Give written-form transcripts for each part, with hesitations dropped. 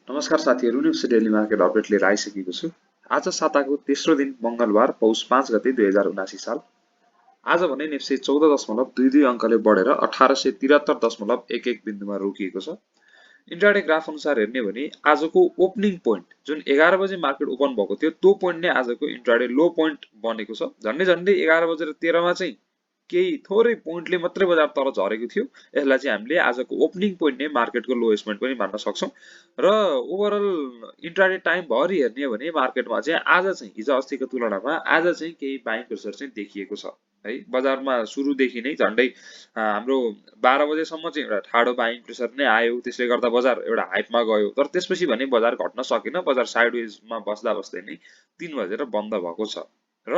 नमस्कार साथीहरू, NEPSE daily market update लिएर आइसकेको छु। आज साताको तेस्रो दिन मंगलबार पौष 5 गते 2079 साल। आज भने नेप्से 14.22 अङ्कले बढेर 1873.11 बिन्दुमा रोकिएको छ। इन्ट्राडे ग्राफ अनुसार हेर्ने भने आजको ओपनिङ पोइन्ट जुन 11 बजे मार्केट ओपन भएको थियो त्यो पोइन्ट नै आजको इन्ट्राडे लो पोइन्ट बनेको छ। झन्डै 11:13 मा चाहिँ केही थोरै पोइन्टले मात्रै बजार तर झरेको थियो। यसलाई चाहिँ हामीले आजको ओपनिङ पोइन्ट नै मार्केटको लोएस्ट पोइन्ट पनि मान्न सक्छौं र ओभरअल इन्ट्राडे टाइम भरि हेर्ने हो भने मार्केटमा चाहिँ आज चाहिँ हिजो अस्तिको तुलनामा आज चाहिँ केही बाइङ प्रेसर चाहिँ देखिएको छ है। बजारमा सुरुदेखि नै झन्डै हाम्रो 12 बजेसम्म चाहिँ एउटा ठाडो बाइङ प्रेसर नै आयो, त्यसले गर्दा बजार एउटा हाइपमा गयो। तर त्यसपछि भने बजार घट्न सकेन, बजार साइडवेजमा बस्दा बस्दै नै 3 बजेर बन्द भएको छ र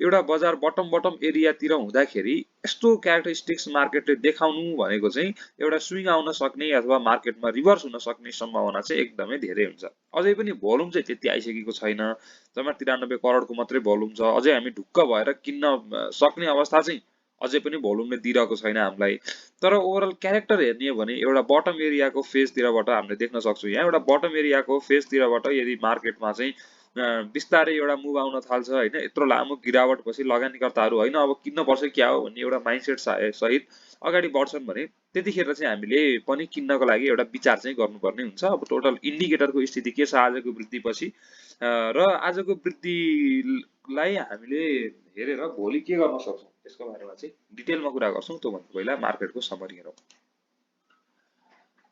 एउटा बजार बटम एरियातिर हुँदाखेरि यस्तो क्यारेक्टरिस्टिक्स मार्केटले देखाउनु भनेको चाहिँ एउटा स्विङ आउन सक्ने अथवा मार्केटमा रिभर्स हुन सक्ने सम्भावना चाहिँ एकदमै धेरै हुन्छ। अझै पनि भोल्युम चाहिँ त्यति आइसकेको छैन, जम्मा 93 करोडको मात्रै भोल्युम छ। अझै हामी ढुक्क भएर किन्न सक्ने अवस्था चाहिँ अझै पनि भोल्युमले दिइरहेको छैन हामीलाई। तर ओभरअल क्यारेक्टर हेर्ने हो भने एउटा बटम एरियाको फेजतिरबाट हामीले देख्न सक्छौं। यहाँ एउटा बटम एरियाको फेजतिरबाट यदि मार्केटमा चाहिँ बिस्तारै एउटा मुभ आउन थाल्छ हैन, यत्रो लामो गिरावट पछि लगानीकर्ताहरू हैन अब किन्न पर्छ क्या हो भन्ने एउटा माइन्डसेट सहित अगाडि बढ्छन् भने त्यतिखेर चाहिँ हामीले पनि किन्नको लागि एउटा विचार चाहिँ गर्नुपर्ने हुन्छ। अब टोटल इन्डिकेटरको स्थिति के छ आजको वृद्धिपछि र आजको वृद्धिलाई हामीले हेरेर भोलि के गर्न सक्छौं त्यसको बारेमा चाहिँ डिटेलमा कुरा गर्छौं। त्यो भन्दा पहिला मार्केटको समरी हेरौं।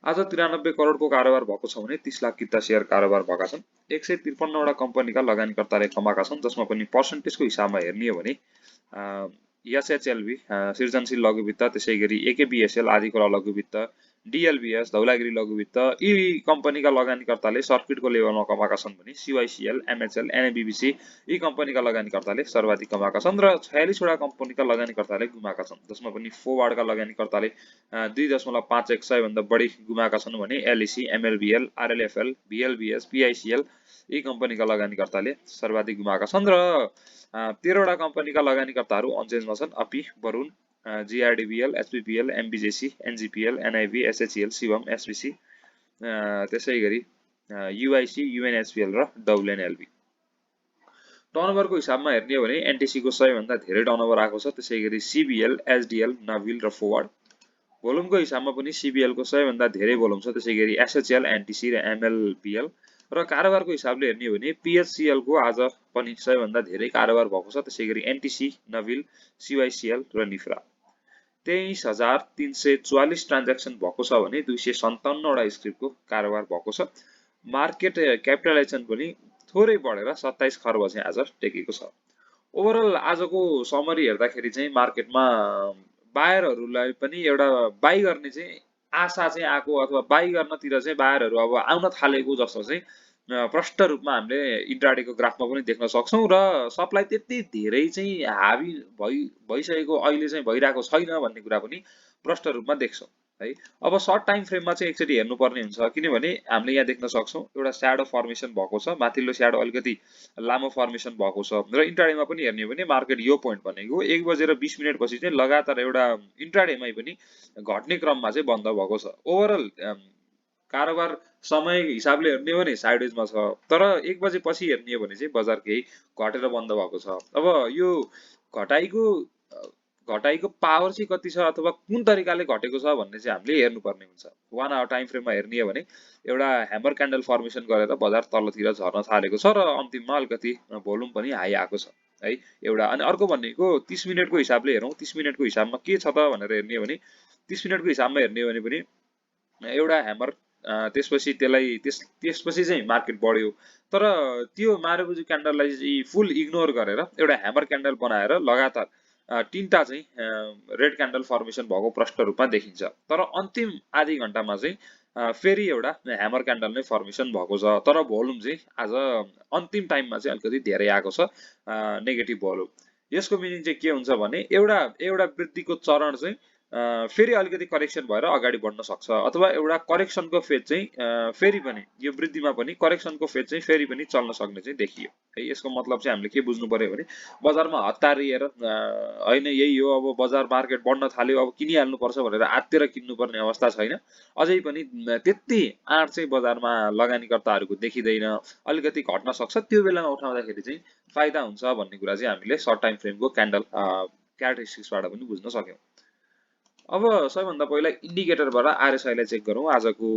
आज 93 करोडको कारोबार भएको छ भने 30 लाख किता शेयर कारोबार भएका छन्। 153 वटा कम्पनीका लगानीकर्ताले कमाएका छन्, जसमा पनि पर्सेन्टेजको हिसाबमा हेर्ने हो भने एसएचएलभी सृजनशील लघु वित्त, त्यसैगरी एकेबीएसएल आदिको लघु वित्त, डीएलबीएस धौलागिरी लघु वित्त यी कम्पनीका लगानीकर्ताले सर्किटको लेभलमा कमाएका छन् भने सीवाईसीएल, एमएचएल, एनएबीबीसी यी कम्पनीका लगानीकर्ताले सर्वाधिक कमाएका छन् र 46 वटा कम्पनीका लगानीकर्ताले गुमाएका छन्, जसमा पनि फोवार्डका लगानीकर्ताले 2.51 भन्दा बढी गुमाएका छन् भने एलईसी, एमएलबीएल, आरएलएफएल, बीएलबीएस, पीआईसीएल यी कम्पनीका लगानीकर्ताले सर्वाधिक गुमाएका छन् र 13 वटा कम्पनीका लगानीकर्ताहरू अनचेन्जमा छन्। अपी, वरुण, जीआरडीबीएल, एचपीपीएल, एमबीजेसी, एनजीपीएल, एनआईबी, एसएचईएल, शिवम, एसबीसी, त्यसैगरी यूआईसी, यूएनएचपीएल र डब्ल्यूएन एलबी। टर्नओभरको हिसाबमा हेर्ने हो भने एनटीसी को 100 भन्दा धेरै टर्नओभर आएको छ, त्यसैगरी सीबीएल, एचडीएल, नभिल र फोवार्ड। भोल्युमको हिसाबमा पनि सीबीएल को 100 भन्दा धेरै भोल्युम छ, त्यसैगरी एसएचएल, एनटीसी र एमएलपीएल र कारोबारको हिसाबले हेर्ने हो भने पीएचसीएल को आज पनि 100 भन्दा धेरै कारोबार भएको छ, त्यसैगरी एनटीसी, नभिल, सीवाईसीएल र निफ्रा। 23,344 ट्रान्ज्याक्सन भएको छ भने 257 वटा स्क्रिप्टको कारोबार भएको छ। मार्केट क्यापिटलाइजेसन पनि थोरै बढेर 27 खर्ब चाहिँ आज टेकेको छ। ओभरअल आजको समरी हेर्दाखेरि चाहिँ मार्केटमा बायरहरूलाई पनि एउटा बाई गर्ने चाहिँ आशा चाहिँ आएको अथवा बाई गर्नतिर चाहिँ बायरहरू अब आउन थालेको जस्तो चाहिँ प्रष्ट रूपमा हामीले इन्ट्राडेको ग्राफमा पनि देख्न सक्छौं र सप्लाई त्यति धेरै चाहिँ हावी भइसकेको अहिले चाहिँ भइरहेको छैन भन्ने कुरा पनि प्रष्ट रूपमा देख्छौं है। अब सर्ट टाइम फ्रेममा चाहिँ एकचोटि हेर्नुपर्ने हुन्छ, किनभने हामीले यहाँ देख्न सक्छौं एउटा स्याडो फर्मेसन भएको छ, माथिल्लो स्याडो अलिकति लामो फर्मेसन भएको छ र इन्ट्राडेमा पनि हेर्ने हो भने मार्केट यो पोइन्ट भनेको 1:20 पछि चाहिँ लगातार एउटा इन्ट्राडेमै पनि घट्ने क्रममा चाहिँ बन्द भएको छ। ओभरअल कारोबार समय हिसाबले हेर्ने हो भने साइडवेजमा छ, तर 1 बजे पछि हेर्ने हो भने चाहिँ बजार केही घटेर बन्द भएको छ। अब यो घटाइको पावर चाहिँ कति छ अथवा कुन तरिकाले घटेको छ भन्ने चाहिँ हामीले हेर्नुपर्ने हुन्छ। 1 आवर टाइम फ्रेममा हेर्ने हो भने एउटा ह्यामर क्यान्डल फर्मेसन गरेर बजार तल्लोतिर झर्न थालेको छ र अन्तिममा अलिकति भोल्युम पनि हाई आएको छ है एउटा। अनि अर्को भनेको 30 मिनेटको हिसाबले हेरौं। 30 मिनेटको हिसाबमा के छ त भनेर हेर्ने हो भने 30 मिनेटको हिसाबमा हेर्ने हो भने पनि एउटा ह्यामर त्यसपछि त्यसपछि चाहिँ मार्केट बढ्यो, तर त्यो मारुबुजु क्यान्डललाई चाहिँ फुल इग्नोर गरेर एउटा ह्यामर क्यान्डल बनाएर लगातार तीनटा चाहिँ रेड क्यान्डल फर्मेसन भएको प्रष्ट रूपमा देखिन्छ। तर अन्तिम आधी घण्टामा चाहिँ फेरि एउटा ह्यामर क्यान्डल नै फर्मेसन भएको छ, तर भोल्युम चाहिँ आज अन्तिम टाइममा चाहिँ अलिकति धेरै आएको छ, नेगेटिभ भोल्युम। यसको मिनिङ चाहिँ के हुन्छ भने एउटा वृद्धिको चरण चाहिँ फेरि अलिकति करेक्सन भएर अगाडि बढ्न सक्छ अथवा एउटा करेक्सनको फेज चाहिँ फेरि पनि यो वृद्धिमा पनि करेक्सनको फेज चाहिँ फेरि पनि चल्न सक्ने चाहिँ देखियो है। यसको मतलब चाहिँ हामीले के बुझ्नु पर्यो भने बजारमा हतारिएर हैन यही हो अब बजार मार्केट बढ्न थाल्यो अब किनिहाल्नु पर्छ भनेर आत्तेर किन्नुपर्ने अवस्था छैन। अझै पनि त्यति आँट चाहिँ बजारमा लगानीकर्ताहरूको देखिँदैन, अलिकति घट्न सक्छ, त्यो बेलामा उठाउँदाखेरि चाहिँ फाइदा हुन्छ भन्ने कुरा चाहिँ हामीले सर्ट टाइम फ्रेमको क्यान्डल क्यारेक्टरिस्टिक्सबाट पनि बुझ्न सक्यौं। अब सबैभन्दा पहिला इन्डिकेटरबाट आरएसआईलाई चेक गरौँ। आजको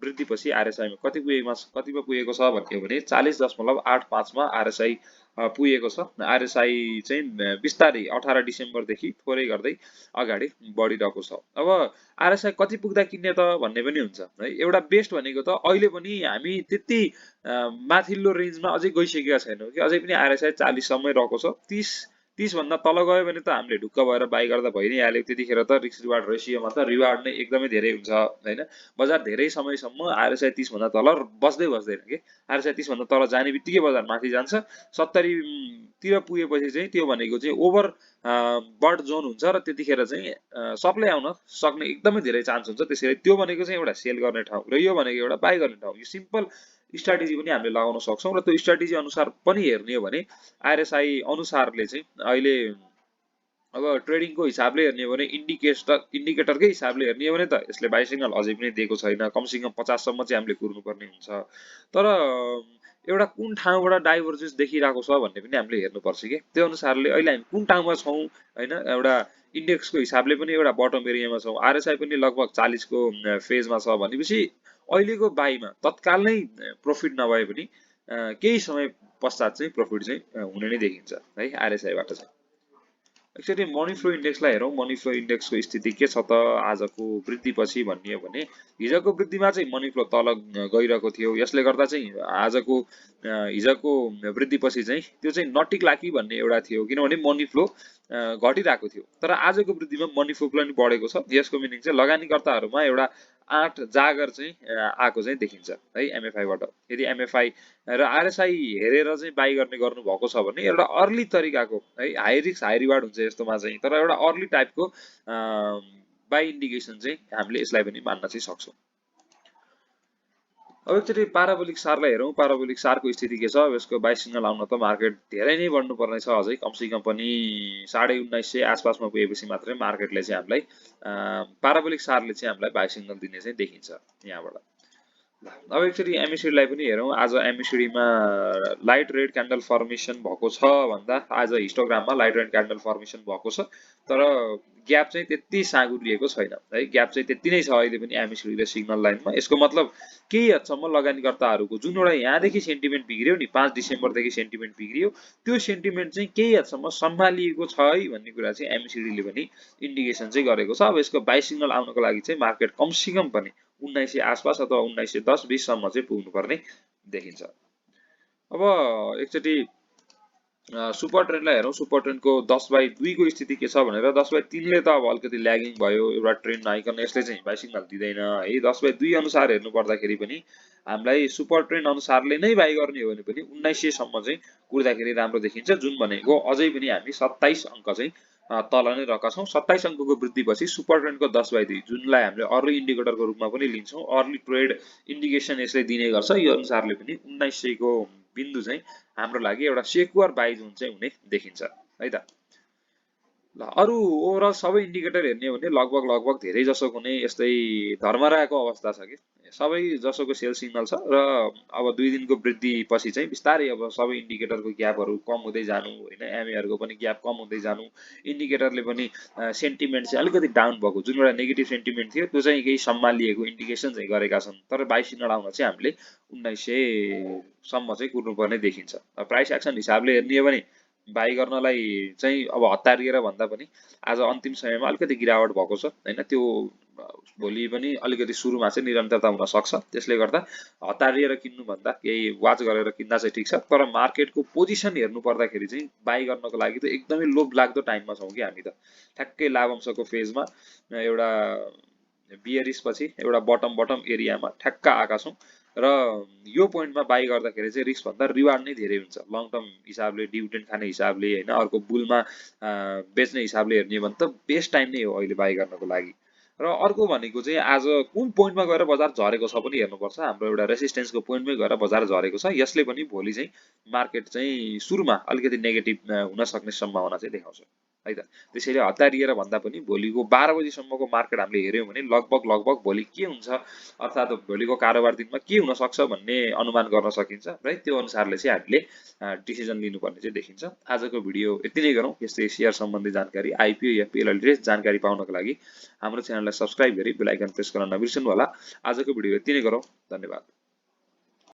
वृद्धिपछि आरएसआईमा कतिमा पुगेको छ भन्यो भने 40.85 मा आरएसआई पुगेको छ। आरएसआई चाहिँ बिस्तारै 18 डिसेम्बरदेखि थोरै गर्दै अगाडि बढिरहेको छ। अब आरएसआई कति पुग्दा किन्ने त भन्ने पनि हुन्छ है। एउटा बेस्ट भनेको त अहिले पनि हामी त्यति माथिल्लो रेन्जमा अझै गइसकेका छैनौँ कि अझै पनि आरएसआई 40 सम्मै रहेको छ। 30 भन्दा तल गयो भने त हामीले ढुक्क भएर बाई गर्दा भइ नै हाल्यो। त्यतिखेर त रिस्क रिवार्ड रेसियोमा त रिवार्ड नै एकदमै धेरै हुन्छ हैन। बजार धेरै समयसम्म आरएसआई 30 भन्दा तल बस्दैन के। आरएसआई 30 भन्दा तल जाने बित्तिकै बजार माथि जान्छ। 70 तिर पुगेपछि चाहिँ त्यो भनेको चाहिँ ओभर बर्ड जोन हुन्छ र त्यतिखेर चाहिँ सप्लाई आउन सक्ने एकदमै धेरै चान्स हुन्छ। त्यसैले त्यो भनेको चाहिँ एउटा सेल गर्ने ठाउँ र यो भनेको एउटा बाई गर्ने ठाउँ। यो सिम्पल स्ट्र्याटेजी पनि हामीले लगाउन सक्छौं र त्यो स्ट्र्याटेजी अनुसार पनि हेर्ने हो भने आरएसआई अनुसारले चाहिँ अहिले अब ट्रेडिङको हिसाबले हेर्ने हो भने इन्डिकेटरकै हिसाबले हेर्ने हो भने त यसले बाइ सिग्नल अझै पनि दिएको छैन। कमसेकम 50 सम्म चाहिँ हामीले कुर्नुपर्ने हुन्छ। तर एउटा कुन ठाउँबाट डाइभर्जेन्स देखिरहेको छ भन्ने पनि हामीले हेर्नुपर्छ के। त्यो अनुसारले अहिले हामी कुन ठाउँमा छौं हैन, एउटा इन्डेक्सको हिसाबले पनि एउटा बटम एरियामा छौं। आरएसआई पनि लगभग 40 को फेजमा छ भनेपछि अहिलेको बाईमा तत्काल नै प्रॉफिट नभए पनि केही समय पश्चात चाहिँ प्रॉफिट चाहिँ हुने नै देखिन्छ है आरएसआईबाट चाहिँ। एकचोटि मनी फ्लो इन्डेक्सलाई हेरौँ। मनी फ्लो इन्डेक्सको स्थिति के छ त आजको वृद्धिपछि भन्ने हो भने हिजोको वृद्धिमा चाहिँ मनी फ्लो तल गइरहेको थियो। यसले गर्दा चाहिँ हिजोको वृद्धिपछि चाहिँ त्यो चाहिँ नटिक्ला कि भन्ने एउटा थियो, किनभने मनी फ्लो घटिरहेको थियो। तर आजको वृद्धिमा मनी फ्लो पनि बढेको छ। यसको मिनिङ चाहिँ लगानीकर्ताहरूमा एउटा आँट जागर चाहिँ आएको चाहिँ देखिन्छ है एमएफआईबाट। यदि एमएफआई र आरएसआई हेरेर चाहिँ बाई गर्नु भएको छ भने एउटा अर्ली तरिकाको है हाई रिस्क हाई रिवार्ड हुन्छ यस्तोमा चाहिँ, तर एउटा अर्ली टाइपको बाई इन्डिकेसन चाहिँ हामीले यसलाई पनि मान्न चाहिँ सक्छौं। अब एकचोटि पाराबोलिक सारलाई हेरौँ। पाराबोलिक सारको स्थिति के छ? यसको बाई सिग्नल आउन त मार्केट धेरै नै बढ्नु पर्ने छ। अझै कमसेकम पनि 1950 आसपासमा पुगेपछि मात्रै मार्केटले चाहिँ हामीलाई पाराबोलिक सारले चाहिँ हामीलाई बाई सिग्नल दिने चाहिँ देखिन्छ यहाँबाट। अब एकचोटि एमएसिडीलाई पनि हेरौँ। आज एमएसिडीमा लाइट रेड क्यान्डल फर्मेसन भएको छ भन्दा आज हिस्टोग्राममा लाइट रेड क्यान्डल फर्मेसन भएको छ, तर ग्याप चाहिँ त्यति साँगुरिएको छैन है। ग्याप चाहिँ त्यति नै छ अहिले पनि एमएसिडी र सिग्नल लाइनमा। यसको मतलब केही हदसम्म लगानीकर्ताहरूको जुन एउटा यहाँदेखि सेन्टिमेन्ट बिग्रियो नि, 5 डिसेम्बरदेखि सेन्टिमेन्ट बिग्रियो, त्यो सेन्टिमेन्ट चाहिँ केही हदसम्म सम्हालिएको छ है भन्ने कुरा चाहिँ एमएसिडीले पनि इन्डिकेसन चाहिँ गरेको छ। अब यसको बाई सिग्नल आउनको लागि चाहिँ मार्केट कमसेकम पनि 1900 आसपास अथवा 1910-20 सम्म चाहिँ पुग्नुपर्ने देखिन्छ। अब एकचोटि सुपर ट्रेन्डलाई हेरौँ। सुपर ट्रेन्डको 10/2 को स्थिति के छ भनेर 10/3 ले त अब अलिकति ल्यागिङ भयो, एउटा ट्रेन्ड नआइकन यसले चाहिँ बाई सिग्नल दिँदैन है। 10/2 अनुसार हेर्नु पर्दाखेरि पनि हामीलाई सुपर ट्रेन्ड अनुसारले नै बाई गर्ने हो भने पनि 1900 सम्म चाहिँ कुर्दाखेरि राम्रो देखिन्छ, जुन भनेको अझै पनि हामी 27 अङ्क चाहिँ तल नै रहेका छौं। 27 अङ्कको वृद्धिपछि सुपर ट्रेन्डको 10/2 जुनलाई हामीले अर्ली इन्डिकेटरको रूपमा पनि लिन्छौं, अर्ली ट्रेड इन्डिकेसन यसले दिने गर्छ। यो अनुसारले पनि 1900 को बिन्दु चाहिँ हाम्रो लागि एउटा सेक्युर बाई जोन चाहिँ हुने देखिन्छ है त। ल अरु ओभरअल सबै इन्डिकेटर हेर्ने हो भने लगभग धेरै जसोको नै यस्तै धर्मराको अवस्था छ कि सबै जसोको सेल सिग्नल छ र अब 2 दिनको वृद्धि पछि चाहिँ बिस्तारै अब सबै इन्डिकेटरको ग्यापहरु कम हुँदै जानु हैन, एमएहरुको पनि ग्याप कम हुँदै जानु, इन्डिकेटरले पनि सेन्टिमेन्ट चाहिँ अलिकति डाउन भएको जुन एउटा नेगेटिभ सेन्टिमेन्ट थियो त्यो चाहिँ केही सम्हालिएको इन्डिकेसन चाहिँ गरेका छन्। तर बाई सिग्नल आउन चाहिँ हामीले 1900 सम्म चाहिँ कुर्नुपर्ने देखिन्छ। प्राइस एक्सन हिसाबले हेर्ने हो भने बाई गर्नलाई चाहिँ अब हतारिएर भन्दा पनि आज अन्तिम समयमा अलिकति गिरावट भएको छ हैन, त्यो भोलि पनि अलिकति सुरुमा चाहिँ निरन्तरता हुन सक्छ। त्यसले गर्दा हतारिएर किन्नु भन्दा केही वाच गरेर किन्दा चाहिँ ठीक छ। तर मार्केटको पोजिसन हेर्नु पर्दाखेरि चाहिँ बाई गर्नको लागि त एकदमै लोभ लाग्दो टाइममा छौं कि हामी त। ठ्याक्कै लाभ अंशको फेजमा एउटा बियरिस पछि एउटा बटम एरियामा ठ्याक्क आएका छौँ र यो पोइन्टमा बाई गर्दाखेरि चाहिँ रिस्क भन्दा रिवार्ड नै धेरै हुन्छ लङ टर्म हिसाबले डिभिडेन्ड खाने हिसाबले हैन अर्को बुलमा बेच्ने हिसाबले हेर्ने भने त बेस्ट टाइम नै हो अहिले बाई गर्नको लागि र अर्को भनेको चाहिँ आज कुन पोइन्टमा गएर बजार झरेको छ पनि हेर्नुपर्छ हाम्रो एउटा रेसिस्टेन्सको पोइन्टमै गएर बजार झरेको छ यसले पनि भोलि चाहिँ मार्केट चाहिँ सुरुमा अलिकति नेगेटिभ हुन सक्ने सम्भावना चाहिँ देखाउँछ है त त्यसैले हतारिएर भन्दा पनि भोलिको 12 बजीसम्मको मार्केट हामीले हेर्यौं भने लगभग भोलि के हुन्छ अर्थात् भोलिको कारोबार दिनमा के हुन सक्छ भन्ने अनुमान गर्न सकिन्छ र त्यो अनुसारले चाहिँ हामीले डिसिजन लिनुपर्ने चाहिँ देखिन्छ आजको भिडियो यति नै गरौँ यस्तै शेयर सम्बन्धी जानकारी आइपिओ एफपीओ रिलेटेड जानकारी पाउनको लागि हाम्रो च्यानललाई सब्स्क्राइब गरी बेल आइकन प्रेस गर्न नबिर्सनु होला आजको भिडियो यति नै गरौँ धन्यवाद